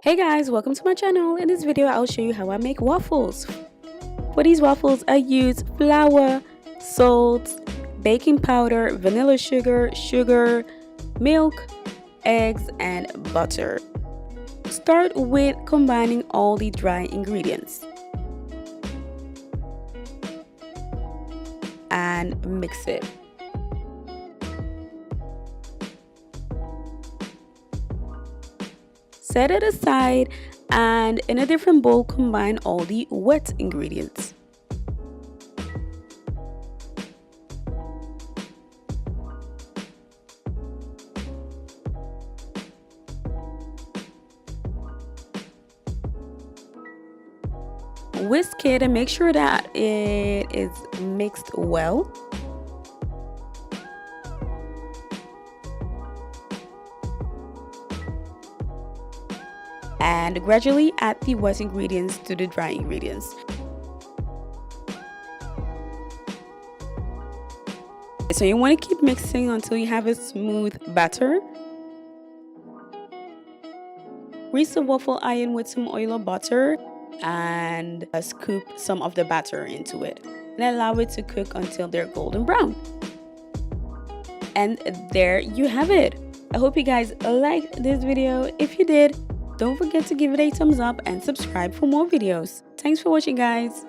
Hey guys, welcome to my channel. In this video I'll show you how I make waffles. For these waffles I use flour, salt, baking powder, vanilla sugar, milk, eggs and butter. Start with combining all the dry ingredients and mix it. Set it aside and in a different bowl combine all the wet ingredients. Whisk it and make sure that it is mixed well. And gradually add the wet ingredients to the dry ingredients. So you want to keep mixing until you have a smooth batter. Grease the waffle iron with some oil or butter and scoop some of the batter into it and allow it to cook until they're golden brown. And there you have it. I hope you guys liked this video. If you did, don't forget to give it a thumbs up and subscribe for more videos. Thanks for watching, guys.